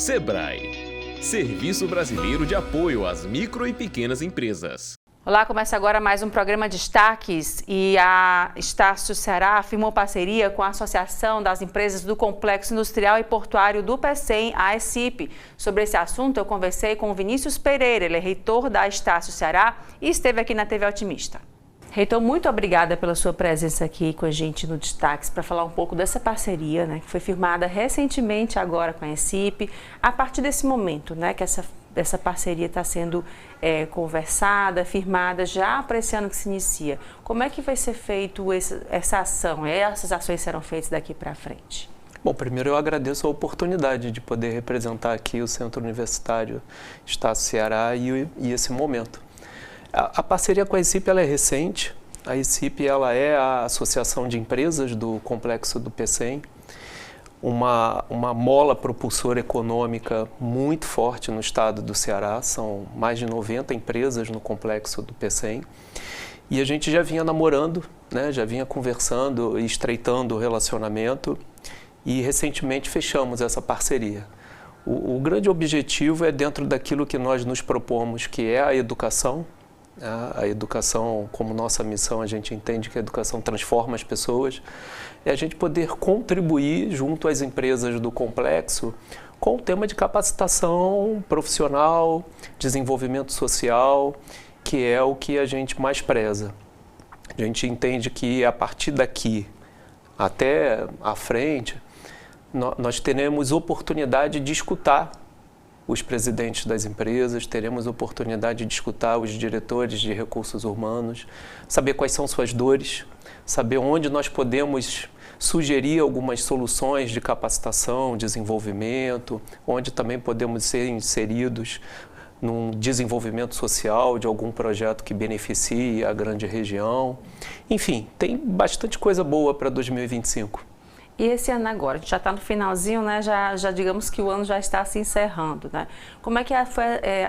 SEBRAE, Serviço Brasileiro de Apoio às Micro e Pequenas Empresas. Olá, começa agora mais um programa Destaques e a Estácio Ceará firmou parceria com a Associação das Empresas do Complexo Industrial e Portuário do PECEM, a ECIP. Sobre esse assunto eu conversei com o Vinícius Pereira, ele é reitor da Estácio Ceará e esteve aqui na TV Otimista. Reitor, muito obrigada pela sua presença aqui com a gente no Destaques para falar um pouco dessa parceria, né, que foi firmada recentemente agora com a ECIP. A partir desse momento, né, que essa parceria está sendo conversada, firmada já para esse ano que se inicia. Como é que vai ser feito essa ação? Essas ações serão feitas daqui para frente? Bom, primeiro eu agradeço a oportunidade de poder representar aqui o Centro Universitário Estácio Ceará e esse momento. A parceria com a ECIP ela é recente. A ECIP ela é a Associação de Empresas do Complexo do PECEM, uma mola propulsora econômica muito forte no estado do Ceará. São mais de 90 empresas no Complexo do PECEM. E a gente já vinha namorando, né, já vinha conversando e estreitando o relacionamento e recentemente fechamos essa parceria. O grande objetivo é dentro daquilo que nós nos propomos, que é a educação. A educação, como nossa missão, a gente entende que a educação transforma as pessoas, é a gente poder contribuir junto às empresas do complexo com o tema de capacitação profissional, desenvolvimento social, que é o que a gente mais preza. A gente entende que a partir daqui até à frente, nós teremos oportunidade de escutar os presidentes das empresas, teremos oportunidade de escutar os diretores de recursos humanos, saber quais são suas dores, saber onde nós podemos sugerir algumas soluções de capacitação, desenvolvimento, onde também podemos ser inseridos num desenvolvimento social de algum projeto que beneficie a grande região. Enfim, tem bastante coisa boa para 2025. E esse ano agora, a gente já está no finalzinho, né? Já digamos que o ano já está se encerrando, né? Como é que foi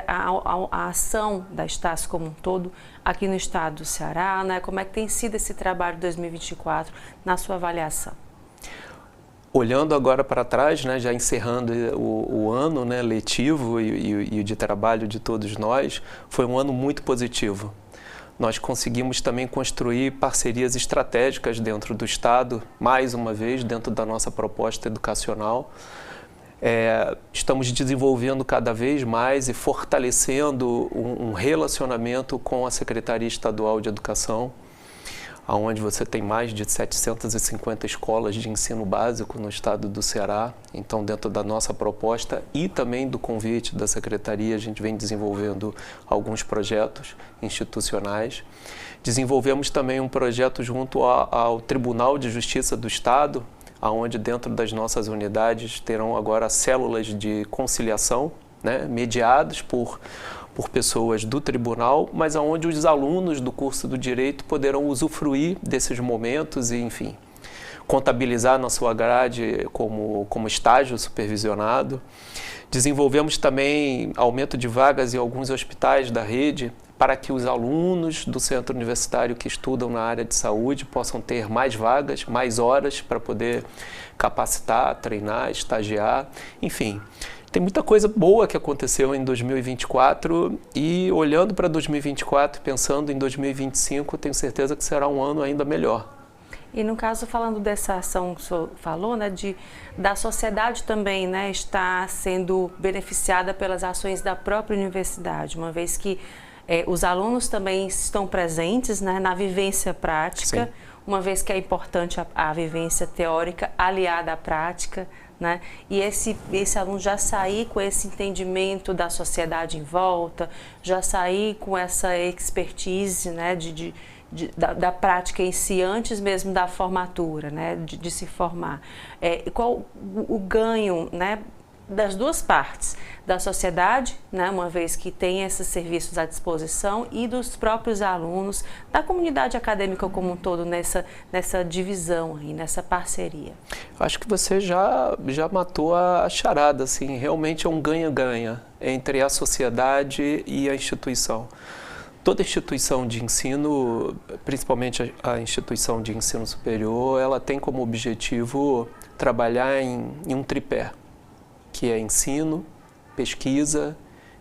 a ação da Estácio como um todo aqui no estado do Ceará, né? Como é que tem sido esse trabalho de 2024 na sua avaliação? Olhando agora para trás, né, já encerrando o ano, né, letivo e de trabalho de todos nós, foi um ano muito positivo. Nós conseguimos também construir parcerias estratégicas dentro do Estado, mais uma vez, dentro da nossa proposta educacional. Estamos desenvolvendo cada vez mais e fortalecendo um relacionamento com a Secretaria Estadual de Educação, onde você tem mais de 750 escolas de ensino básico no estado do Ceará. Então, dentro da nossa proposta e também do convite da Secretaria, a gente vem desenvolvendo alguns projetos institucionais. Desenvolvemos também um projeto junto ao Tribunal de Justiça do Estado, onde dentro das nossas unidades terão agora células de conciliação, né, mediadas por pessoas do tribunal, mas onde os alunos do curso do Direito poderão usufruir desses momentos e, enfim, contabilizar na sua grade como estágio supervisionado. Desenvolvemos também aumento de vagas em alguns hospitais da rede para que os alunos do centro universitário que estudam na área de saúde possam ter mais vagas, mais horas para poder capacitar, treinar, estagiar, enfim. Tem muita coisa boa que aconteceu em 2024 e olhando para 2024, pensando em 2025, tenho certeza que será um ano ainda melhor. E no caso, falando dessa ação que o senhor falou, né, da sociedade também, né, está sendo beneficiada pelas ações da própria universidade, uma vez que os alunos também estão presentes, né, na vivência prática, sim, uma vez que é importante a vivência teórica aliada à prática, né? E esse aluno já sair com esse entendimento da sociedade em volta, já sair com essa expertise, né, da prática em si, antes mesmo da formatura, né, de se formar. Qual o ganho, né, das duas partes, da sociedade, né, uma vez que tem esses serviços à disposição, e dos próprios alunos, da comunidade acadêmica como um todo, nessa divisão aí, nessa parceria? Acho que você já matou a charada, assim, realmente é um ganha-ganha entre a sociedade e a instituição. Toda instituição de ensino, principalmente a instituição de ensino superior, ela tem como objetivo trabalhar em um tripé. que é ensino, pesquisa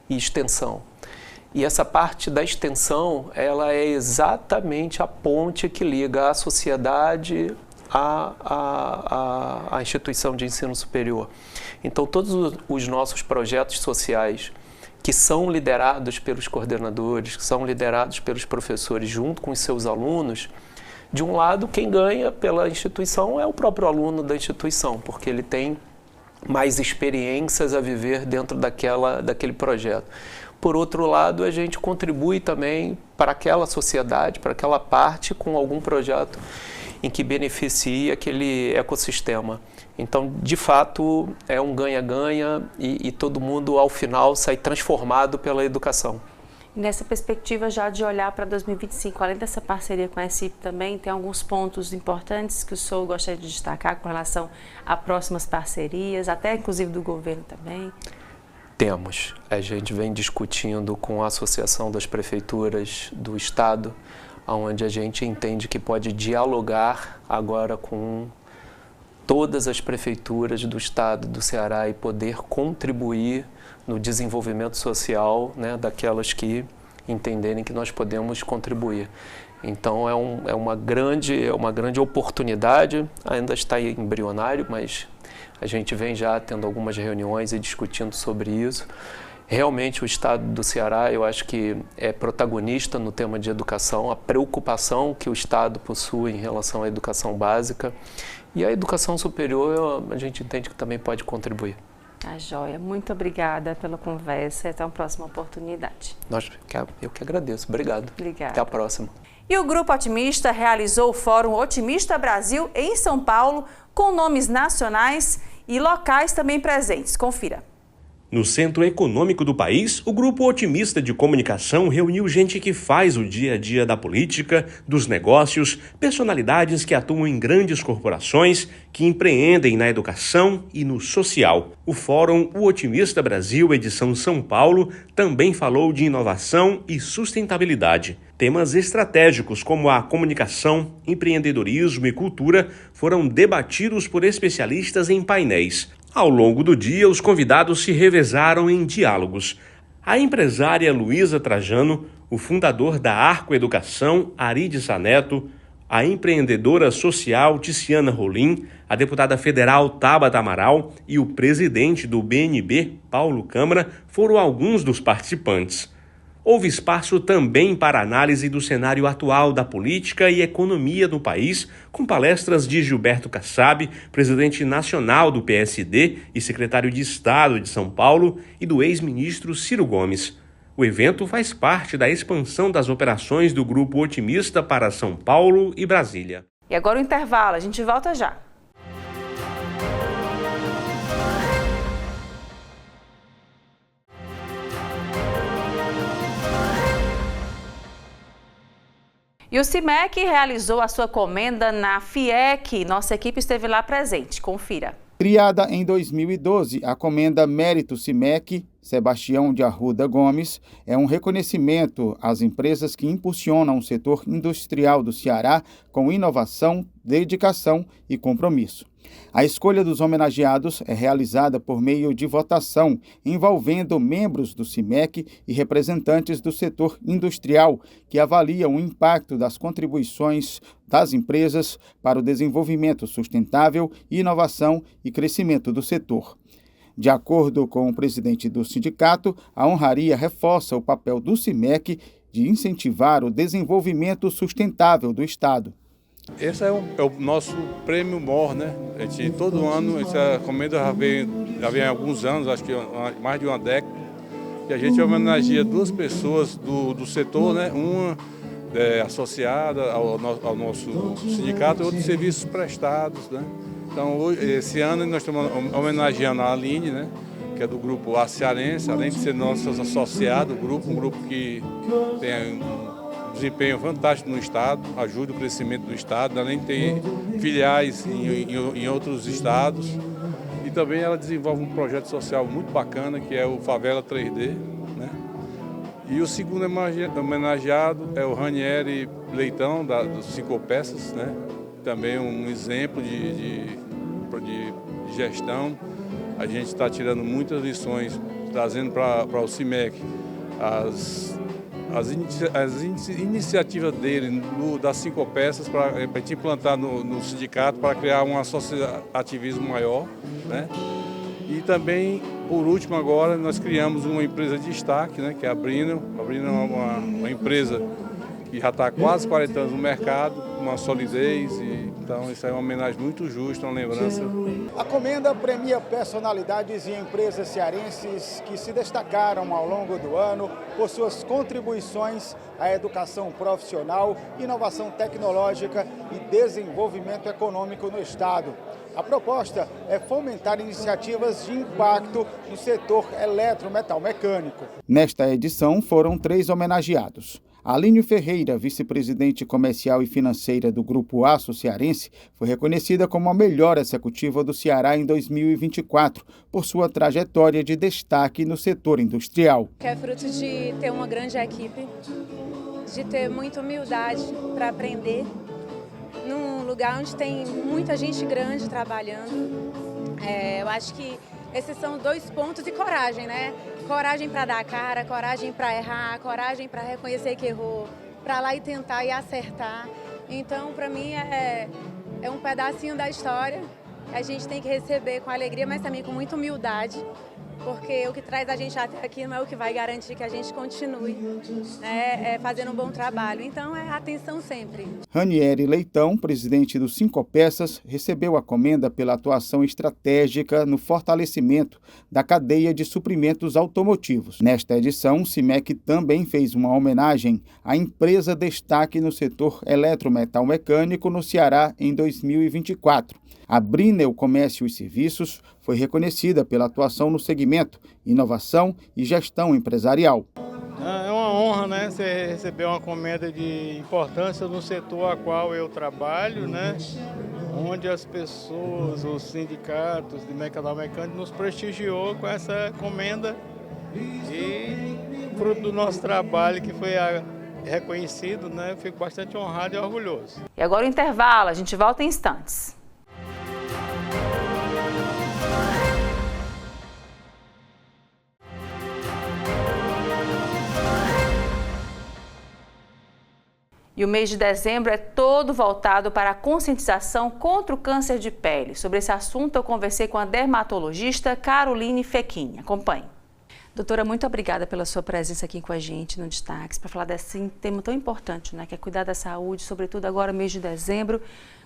e extensão. E essa parte da extensão, ela é exatamente a ponte que liga a sociedade à instituição de ensino superior. Então, todos os nossos projetos sociais que são liderados pelos coordenadores, que são liderados pelos professores junto com os seus alunos, de um lado, quem ganha pela instituição é o próprio aluno da instituição, porque ele tem mais experiências a viver dentro daquele projeto. Por outro lado, a gente contribui também para aquela sociedade, para aquela parte, com algum projeto em que beneficie aquele ecossistema. Então, de fato, é um ganha-ganha e todo mundo, ao final, sai transformado pela educação. E nessa perspectiva já de olhar para 2025, além dessa parceria com a ECIP também, tem alguns pontos importantes que o senhor gostaria de destacar com relação a próximas parcerias, até inclusive do governo também? Temos. A gente vem discutindo com a Associação das Prefeituras do Estado, onde a gente entende que pode dialogar agora com todas as prefeituras do Estado do Ceará e poder contribuir no desenvolvimento social, né, daquelas que entenderem que nós podemos contribuir. Então é uma grande oportunidade, ainda está embrionário, mas a gente vem já tendo algumas reuniões e discutindo sobre isso. Realmente o Estado do Ceará, eu acho que é protagonista no tema de educação, a preocupação que o Estado possui em relação à educação básica e a educação superior, a gente entende que também pode contribuir. Tá joia. Muito obrigada pela conversa e até uma próxima oportunidade. Eu que agradeço. Obrigado. Obrigada. Até a próxima. E o Grupo Otimista realizou o Fórum Otimista Brasil em São Paulo, com nomes nacionais e locais também presentes. Confira. No centro econômico do país, o Grupo Otimista de Comunicação reuniu gente que faz o dia a dia da política, dos negócios, personalidades que atuam em grandes corporações, que empreendem na educação e no social. O Fórum O Otimista Brasil, edição São Paulo, também falou de inovação e sustentabilidade. Temas estratégicos como a comunicação, empreendedorismo e cultura foram debatidos por especialistas em painéis. Ao longo do dia, os convidados se revezaram em diálogos. A empresária Luísa Trajano, o fundador da Arco Educação, Arides Saneto, a empreendedora social Ticiana Rolim, a deputada federal Tabata Amaral e o presidente do BNB, Paulo Câmara, foram alguns dos participantes. Houve espaço também para análise do cenário atual da política e economia no país, com palestras de Gilberto Kassab, presidente nacional do PSD e secretário de Estado de São Paulo, e do ex-ministro Ciro Gomes. O evento faz parte da expansão das operações do Grupo Otimista para São Paulo e Brasília. E agora o intervalo, a gente volta já. E o CIMEC realizou a sua comenda na FIEC. Nossa equipe esteve lá presente. Confira. Criada em 2012, a Comenda Mérito CIMEC, Sebastião de Arruda Gomes, é um reconhecimento às empresas que impulsionam o setor industrial do Ceará com inovação, dedicação e compromisso. A escolha dos homenageados é realizada por meio de votação, envolvendo membros do CIMEC e representantes do setor industrial, que avaliam o impacto das contribuições das empresas para o desenvolvimento sustentável, inovação e crescimento do setor. De acordo com o presidente do sindicato, a honraria reforça o papel do CIMEC de incentivar o desenvolvimento sustentável do Estado. Esse é o nosso prêmio MOR, né? A gente, todo ano, essa comenda já vem há alguns anos, acho que mais de uma década, e a gente homenageia duas pessoas do setor, né? Uma associada ao nosso sindicato e outra de serviços prestados, né? Então, esse ano nós estamos homenageando a Aline, né? Que é do grupo A Cearense, além de ser nossos associados, um grupo que tem um desempenho fantástico no Estado, ajuda o crescimento do Estado, além de ter filiais em outros estados. E também ela desenvolve um projeto social muito bacana, que é o Favela 3D. Né? E o segundo homenageado é o Ranieri Leitão, dos Cinco Peças, né? Também um exemplo de gestão. A gente está tirando muitas lições, trazendo para o CIMEC as iniciativas dele, das 5 peças, para a gente implantar no sindicato, para criar um associativismo maior, né? E também, por último, agora, nós criamos uma empresa de destaque, né, que é a Brinel. A Brinel é uma empresa que já está há quase 40 anos no mercado, uma solidez, então isso é uma homenagem muito justa, uma lembrança. A Comenda premia personalidades e empresas cearenses que se destacaram ao longo do ano por suas contribuições à educação profissional, inovação tecnológica e desenvolvimento econômico no Estado. A proposta é fomentar iniciativas de impacto no setor eletrometalmecânico. Nesta edição foram 3 homenageados. Alínio Ferreira, vice-presidente comercial e financeira do Grupo Aço Cearense, foi reconhecida como a melhor executiva do Ceará em 2024, por sua trajetória de destaque no setor industrial. É fruto de ter uma grande equipe, de ter muita humildade para aprender, num lugar onde tem muita gente grande trabalhando. Eu acho que esses são 2 pontos, e coragem, né? Coragem para dar a cara, coragem para errar, coragem para reconhecer que errou, para lá e tentar e acertar. Então, para mim, é um pedacinho da história. A gente tem que receber com alegria, mas também com muita humildade, porque o que traz a gente até aqui não é o que vai garantir que a gente continue fazendo um bom trabalho. Então, é atenção sempre. Ranieri Leitão, presidente do 5 Peças, recebeu a Comenda pela atuação estratégica no fortalecimento da cadeia de suprimentos automotivos. Nesta edição, o CIMEC também fez uma homenagem à empresa destaque no setor eletrometalmecânico no Ceará em 2024. A Brinel Comércio e Serviços foi reconhecida pela atuação no segmento inovação e gestão empresarial. É uma honra, né, você receber uma comenda de importância no setor a qual eu trabalho, né, onde as pessoas, os sindicatos de metalmecânicos nos prestigiou com essa comenda e fruto do nosso trabalho que foi reconhecido, né, eu fico bastante honrado e orgulhoso. E agora o intervalo, a gente volta em instantes. E o mês de dezembro é todo voltado para a conscientização contra o câncer de pele. Sobre esse assunto, eu conversei com a dermatologista Caroline Fechin. Acompanhe. Doutora, muito obrigada pela sua presença aqui com a gente no Destaques, para falar desse tema tão importante, né, que é cuidar da saúde, sobretudo agora, mês de dezembro,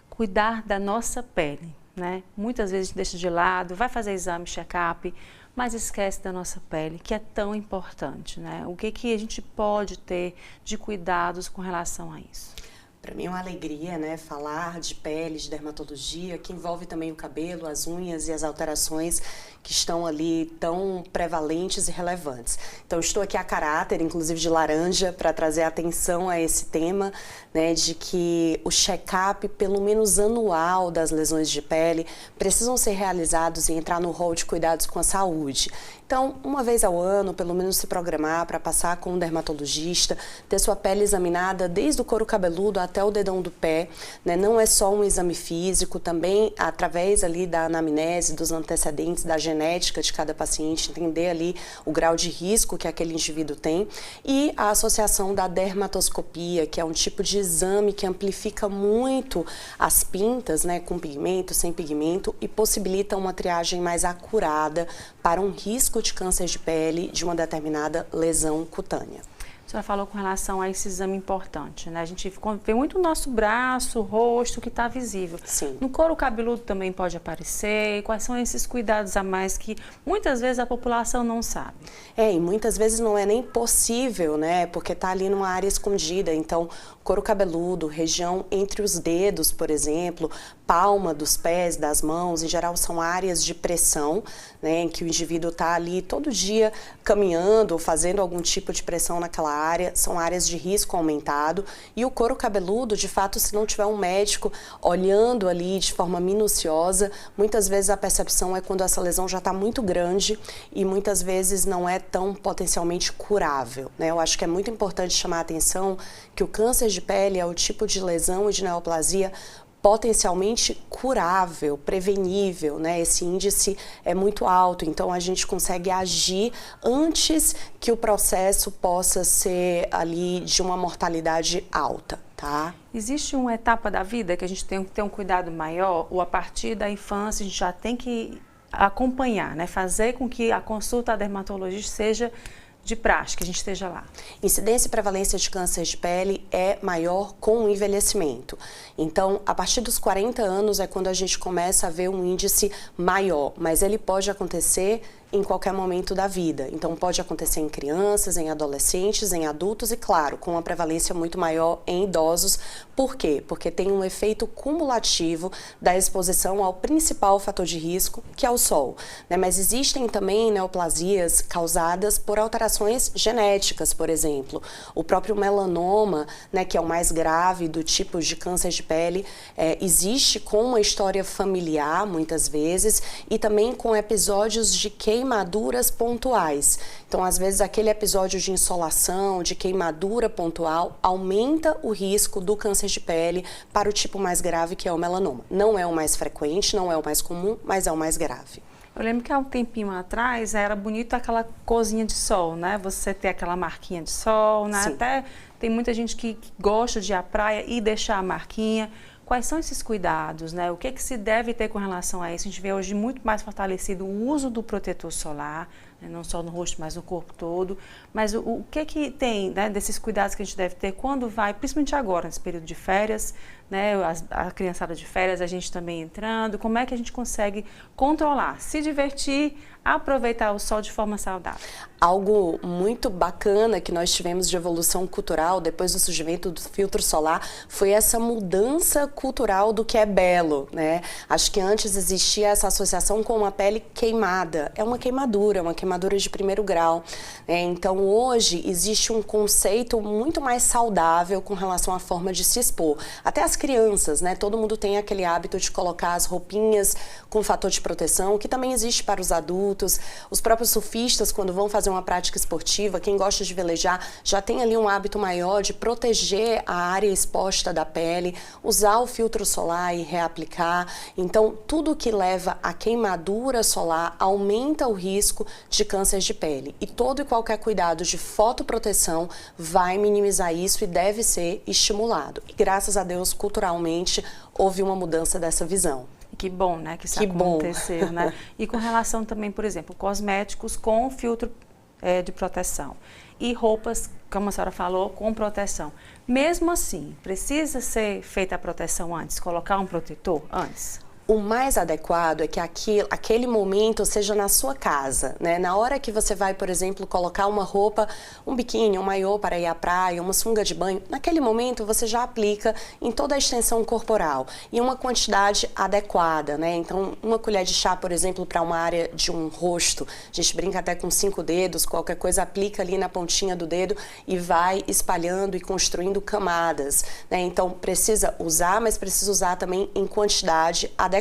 cuidar da nossa pele, né? Muitas vezes a gente deixa de lado, vai fazer exame, check-up, mas esquece da nossa pele, que é tão importante, né? O que a gente pode ter de cuidados com relação a isso? Para mim é uma alegria, né, falar de pele, de dermatologia, que envolve também o cabelo, as unhas e as alterações que estão ali tão prevalentes e relevantes. Então, estou aqui a caráter, inclusive de laranja, para trazer atenção a esse tema, né, de que o check-up, pelo menos anual, das lesões de pele, precisam ser realizados e entrar no rol de cuidados com a saúde. Então, uma vez ao ano, pelo menos se programar para passar com um dermatologista, ter sua pele examinada desde o couro cabeludo até o dedão do pé, né? Não é só um exame físico, também através ali da anamnese, dos antecedentes, da genética de cada paciente, entender ali o grau de risco que aquele indivíduo tem, e a associação da dermatoscopia, que é um tipo de exame que amplifica muito as pintas, né, com pigmento, sem pigmento, e possibilita uma triagem mais acurada para um risco de câncer de pele de uma determinada lesão cutânea. A senhora falou com relação a esse exame importante, né? A gente vê muito o nosso braço, o rosto, que está visível. Sim. No couro cabeludo também pode aparecer. Quais são esses cuidados a mais que muitas vezes a população não sabe? E muitas vezes não é nem possível, né? Porque está ali numa área escondida. Então, couro cabeludo, região entre os dedos, por exemplo, palma dos pés, das mãos, em geral são áreas de pressão, né? Em que o indivíduo está ali todo dia caminhando, fazendo algum tipo de pressão naquela área, são áreas de risco aumentado. E o couro cabeludo, de fato, se não tiver um médico olhando ali de forma minuciosa, muitas vezes a percepção é quando essa lesão já está muito grande e muitas vezes não é tão potencialmente curável, né? Eu acho que é muito importante chamar a atenção que o câncer de pele é o tipo de lesão e de neoplasia potencialmente curável, prevenível, né? Esse índice é muito alto, então a gente consegue agir antes que o processo possa ser ali de uma mortalidade alta, tá? Existe uma etapa da vida que a gente tem que ter um cuidado maior, ou a partir da infância a gente já tem que acompanhar, né? Fazer com que a consulta a dermatologista seja de prática, a gente esteja lá. Incidência e prevalência de câncer de pele é maior com o envelhecimento. Então, a partir dos 40 anos é quando a gente começa a ver um índice maior, mas ele pode acontecer em qualquer momento da vida. Então, pode acontecer em crianças, em adolescentes, em adultos e, claro, com uma prevalência muito maior em idosos. Por quê? Porque tem um efeito cumulativo da exposição ao principal fator de risco, que é o sol, né? Mas existem também neoplasias causadas por alterações genéticas, por exemplo. O próprio melanoma, né, que é o mais grave do tipo de câncer de pele, existe com uma história familiar, muitas vezes, e também com episódios de queimaduras pontuais. Então, às vezes, aquele episódio de insolação, de queimadura pontual, aumenta o risco do câncer de pele para o tipo mais grave, que é o melanoma. Não é o mais frequente, não é o mais comum, mas é o mais grave. Eu lembro que há um tempinho atrás era bonito aquela cozinha de sol, né? Você ter aquela marquinha de sol, né? Sim. Até tem muita gente que gosta de ir à praia e deixar a marquinha. Quais são esses cuidados, né? O que se deve ter com relação a isso? A gente vê hoje muito mais fortalecido o uso do protetor solar, né? Não só no rosto, mas no corpo todo. Mas o que tem, né, desses cuidados que a gente deve ter quando vai, principalmente agora, nesse período de férias, né? A criançada de férias, a gente também entrando. Como é que a gente consegue controlar, se divertir, aproveitar o sol de forma saudável? Algo muito bacana que nós tivemos de evolução cultural depois do surgimento do filtro solar foi essa mudança cultural do que é belo, né? Acho que antes existia essa associação com uma pele queimada. É uma queimadura de primeiro grau, né? Então hoje existe um conceito muito mais saudável com relação à forma de se expor. Até as crianças, né? Todo mundo tem aquele hábito de colocar as roupinhas com fator de proteção, que também existe para os adultos. Os próprios surfistas, quando vão fazer uma prática esportiva, quem gosta de velejar, já tem ali um hábito maior de proteger a área exposta da pele, usar o filtro solar e reaplicar. Então, tudo que leva à queimadura solar aumenta o risco de câncer de pele. E todo e qualquer cuidado de fotoproteção vai minimizar isso e deve ser estimulado. E graças a Deus, culturalmente, houve uma mudança dessa visão. Que bom, né, que isso aconteceu, né? E com relação também, por exemplo, cosméticos com filtro de proteção e roupas, como a senhora falou, com proteção. Mesmo assim, precisa ser feita a proteção antes, colocar um protetor antes? O mais adequado é que aquele momento seja na sua casa, né? Na hora que você vai, por exemplo, colocar uma roupa, um biquíni, um maiô para ir à praia, uma sunga de banho, naquele momento você já aplica em toda a extensão corporal e uma quantidade adequada, né? Então, uma colher de chá, por exemplo, para uma área de um rosto, a gente brinca até com 5 dedos, qualquer coisa aplica ali na pontinha do dedo e vai espalhando e construindo camadas, né? Então, precisa usar, mas precisa usar também em quantidade adequada.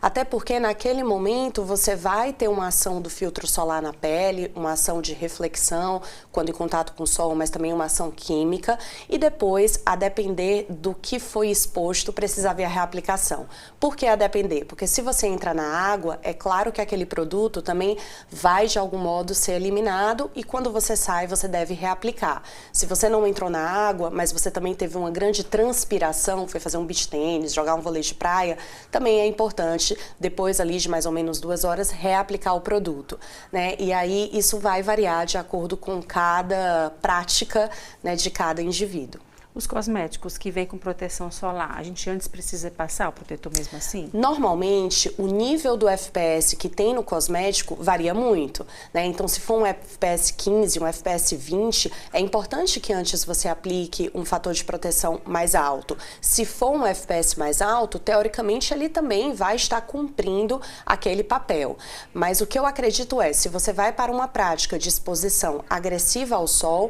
Até porque naquele momento você vai ter uma ação do filtro solar na pele, uma ação de reflexão quando em contato com o sol, mas também uma ação química e depois, a depender do que foi exposto, precisa haver a reaplicação. Por que a depender? Porque se você entra na água, é claro que aquele produto também vai de algum modo ser eliminado e quando você sai, você deve reaplicar. Se você não entrou na água, mas você também teve uma grande transpiração, foi fazer um beach tênis, jogar um vôlei de praia, também é importante, depois ali de mais ou menos 2 horas, reaplicar o produto, né? E aí isso vai variar de acordo com cada prática, né, de cada indivíduo. Os cosméticos que vêm com proteção solar, a gente antes precisa passar o protetor mesmo assim? Normalmente, o nível do FPS que tem no cosmético varia muito, né? Então, se for um FPS 15, um FPS 20, é importante que antes você aplique um fator de proteção mais alto. Se for um FPS mais alto, teoricamente, ele também vai estar cumprindo aquele papel. Mas o que eu acredito é, se você vai para uma prática de exposição agressiva ao sol,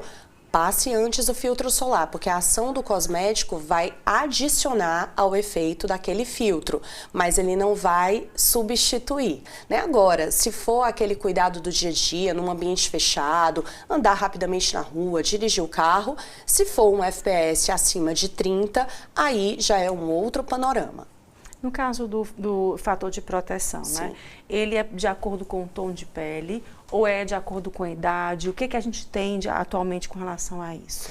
passe antes o filtro solar, porque a ação do cosmético vai adicionar ao efeito daquele filtro, mas ele não vai substituir, né? Agora, se for aquele cuidado do dia a dia, num ambiente fechado, andar rapidamente na rua, dirigir o carro, se for um FPS acima de 30, aí já é um outro panorama. No caso do fator de proteção, Sim. né? Ele é de acordo com o tom de pele ou é de acordo com a idade? O que a gente tem atualmente com relação a isso?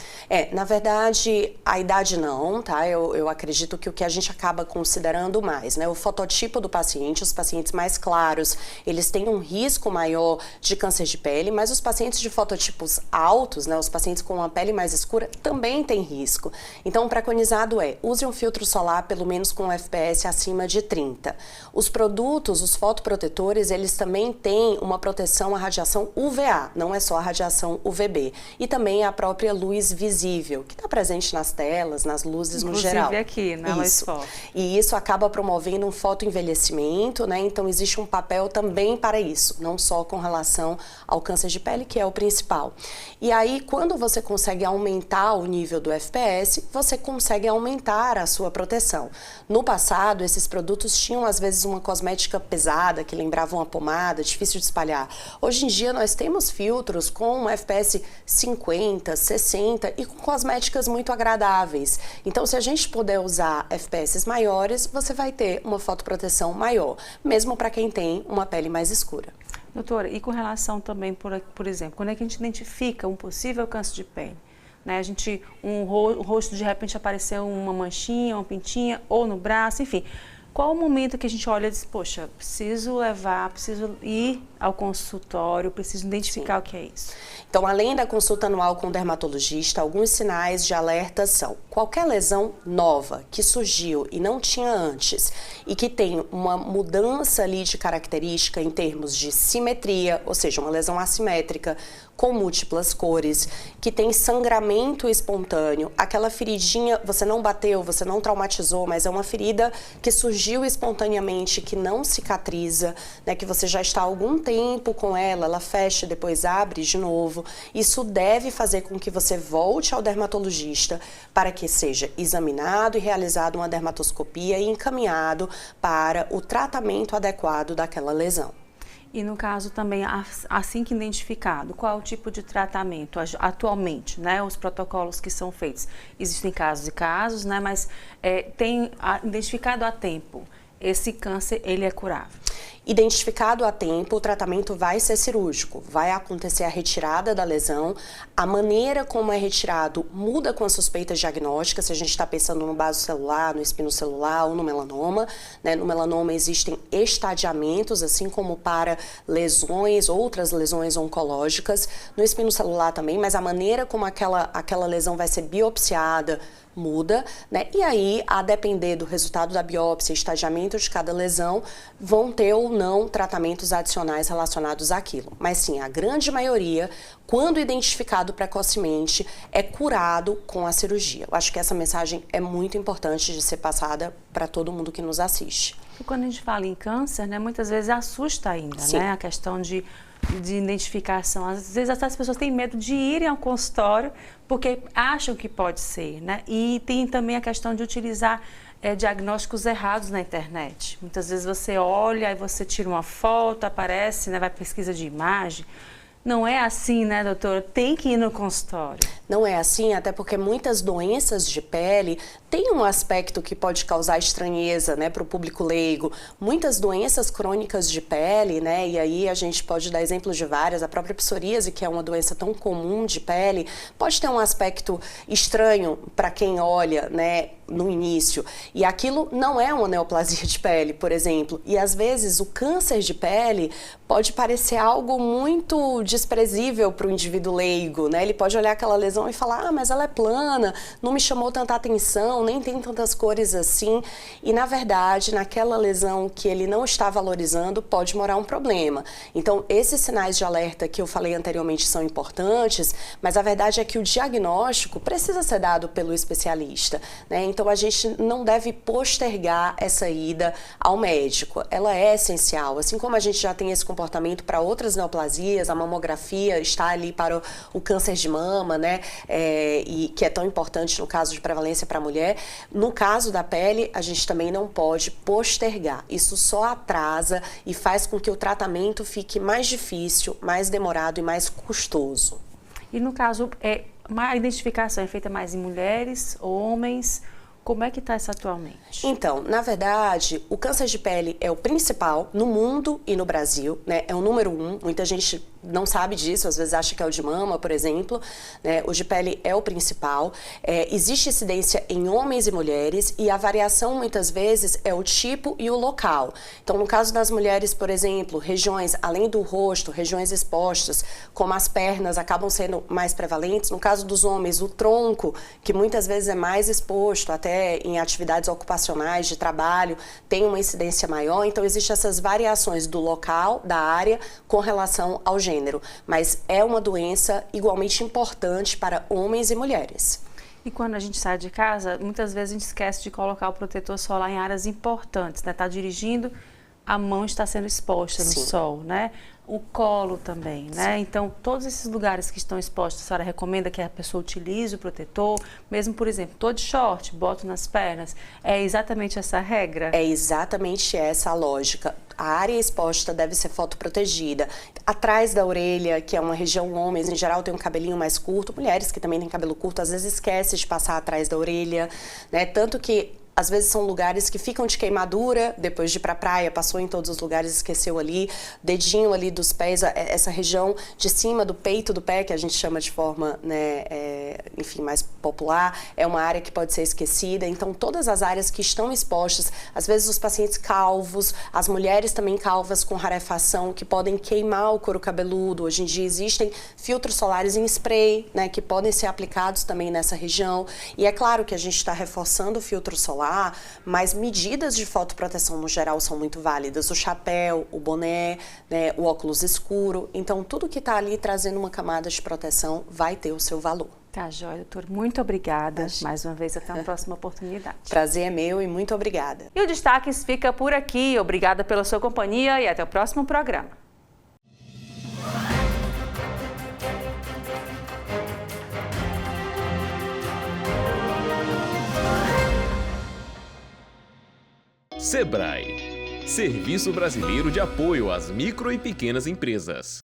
Na verdade, a idade não, tá? Eu acredito que o que a gente acaba considerando mais, né? O fototipo do paciente, os pacientes mais claros, eles têm um risco maior de câncer de pele, mas os pacientes de fototipos altos, né? Os pacientes com uma pele mais escura, também têm risco. Então, o preconizado use um filtro solar pelo menos com FPS acima de 30. Os produtos, os fotoprotetores, eles também têm uma proteção à radiação UVA, não é só a radiação UVB. E também a própria luz visível, que está presente nas telas, nas luzes no geral. Inclusive aqui, na luz forte. E isso acaba promovendo um fotoenvelhecimento, né? Então existe um papel também para isso, não só com relação ao câncer de pele, que é o principal. E aí, quando você consegue aumentar o nível do FPS, você consegue aumentar a sua proteção. No passado, esses produtos tinham, às vezes, uma cosmética pesada, que lembrava uma pomada, difícil de espalhar. Hoje em dia, nós temos filtros com um FPS 50, 60 e com cosméticas muito agradáveis. Então, se a gente puder usar FPS maiores, você vai ter uma fotoproteção maior, mesmo para quem tem uma pele mais escura. Doutora, e com relação também, por exemplo, quando é que a gente identifica um possível câncer de pele? Né? O rosto de repente apareceu uma manchinha, uma pintinha, ou no braço, enfim. Qual o momento que a gente olha e diz, poxa, preciso ir ao consultório, preciso identificar o que é isso? Então, além da consulta anual com o dermatologista, alguns sinais de alerta são qualquer lesão nova que surgiu e não tinha antes e que tem uma mudança ali de característica em termos de simetria, ou seja, uma lesão assimétrica, com múltiplas cores, que tem sangramento espontâneo, aquela feridinha, você não bateu, você não traumatizou, mas é uma ferida que surgiu espontaneamente, que não cicatriza, né, que você já está há algum tempo com ela fecha, depois abre de novo. Isso deve fazer com que você volte ao dermatologista para que seja examinado e realizado uma dermatoscopia e encaminhado para o tratamento adequado daquela lesão. E no caso também, assim que identificado, qual o tipo de tratamento atualmente, né? Os protocolos que são feitos. Existem casos e casos, né? Mas identificado a tempo, esse câncer, ele é curável? Identificado a tempo, o tratamento vai ser cirúrgico, vai acontecer a retirada da lesão, a maneira como é retirado muda com as suspeitas diagnósticas, se a gente está pensando no basocelular, no espinocelular ou no melanoma, né? No melanoma existem estadiamentos, assim como para lesões, outras lesões oncológicas, no espinocelular também, mas a maneira como aquela lesão vai ser biopsiada, muda, né? E aí, a depender do resultado da biópsia, estadiamento de cada lesão, vão ter ou não tratamentos adicionais relacionados àquilo. Mas sim, a grande maioria, quando identificado precocemente, é curado com a cirurgia. Eu acho que essa mensagem é muito importante de ser passada para todo mundo que nos assiste. E quando a gente fala em câncer, né, muitas vezes assusta ainda, né? A questão de identificação. Às vezes até as pessoas têm medo de irem ao consultório porque acham que pode ser, né? E tem também a questão de utilizar diagnósticos errados na internet. Muitas vezes você olha e você tira uma foto, aparece, né? Vai pesquisa de imagem. Não é assim, né, doutora? Tem que ir no consultório. Não é assim, até porque muitas doenças de pele têm um aspecto que pode causar estranheza, né, para o público leigo. Muitas doenças crônicas de pele, né, e aí a gente pode dar exemplos de várias. A própria psoríase, que é uma doença tão comum de pele, pode ter um aspecto estranho para quem olha, né, no início. E aquilo não é uma neoplasia de pele, por exemplo. E às vezes o câncer de pele pode parecer algo muito desprezível para o indivíduo leigo, né? Ele pode olhar aquela lesão e falar, ah, mas ela é plana, não me chamou tanta atenção, nem tem tantas cores assim. E na verdade, naquela lesão que ele não está valorizando, pode morar um problema. Então, esses sinais de alerta que eu falei anteriormente são importantes, mas a verdade é que o diagnóstico precisa ser dado pelo especialista, né? Então, a gente não deve postergar essa ida ao médico. Ela é essencial. Assim como a gente já tem esse comportamento para outras neoplasias, a mamografia mamografia está ali para o câncer de mama, né? E que é tão importante no caso de prevalência para a mulher. No caso da pele, a gente também não pode postergar. Isso só atrasa e faz com que o tratamento fique mais difícil, mais demorado e mais custoso. E no caso, a identificação é feita mais em mulheres, homens? Como é que está isso atualmente? Então, na verdade, o câncer de pele é o principal no mundo e no Brasil, né? É o número 1. Muita gente não sabe disso, às vezes acha que é o de mama, por exemplo, né? O de pele é o principal. Existe incidência em homens e mulheres e a variação muitas vezes é o tipo e o local. Então, no caso das mulheres, por exemplo, regiões além do rosto, regiões expostas, como as pernas, acabam sendo mais prevalentes. No caso dos homens, o tronco, que muitas vezes é mais exposto, até em atividades ocupacionais de trabalho, tem uma incidência maior. Então, existem essas variações do local, da área, com relação ao gênero. Mas é uma doença igualmente importante para homens e mulheres. E quando a gente sai de casa, muitas vezes a gente esquece de colocar o protetor solar em áreas importantes, né? Tá dirigindo, a mão está sendo exposta no sol, né? O colo também, né? Sim. Então, todos esses lugares que estão expostos, a senhora recomenda que a pessoa utilize o protetor, mesmo, por exemplo, tô de short, boto nas pernas, é exatamente essa regra? É exatamente essa a lógica. A área exposta deve ser fotoprotegida. Atrás da orelha, que é uma região, homens em geral têm um cabelinho mais curto, mulheres que também têm cabelo curto, às vezes esquecem de passar atrás da orelha, né? Tanto que às vezes são lugares que ficam de queimadura, depois de ir para a praia, passou em todos os lugares, esqueceu ali, dedinho ali dos pés, essa região de cima do peito do pé, que a gente chama de forma, né, enfim, mais popular, é uma área que pode ser esquecida. Então, todas as áreas que estão expostas, às vezes os pacientes calvos, as mulheres também calvas com rarefação, que podem queimar o couro cabeludo. Hoje em dia existem filtros solares em spray, né, que podem ser aplicados também nessa região. E é claro que a gente está reforçando o filtro solar, mas medidas de fotoproteção no geral são muito válidas. O chapéu, o boné, né, o óculos escuro. Então, tudo que está ali trazendo uma camada de proteção vai ter o seu valor. Tá, joia, doutor. Muito obrigada. Mais uma vez, até uma próxima oportunidade. Prazer é meu e muito obrigada. E o Destaques fica por aqui. Obrigada pela sua companhia e até o próximo programa. Sebrae, Serviço Brasileiro de Apoio às Micro e Pequenas Empresas.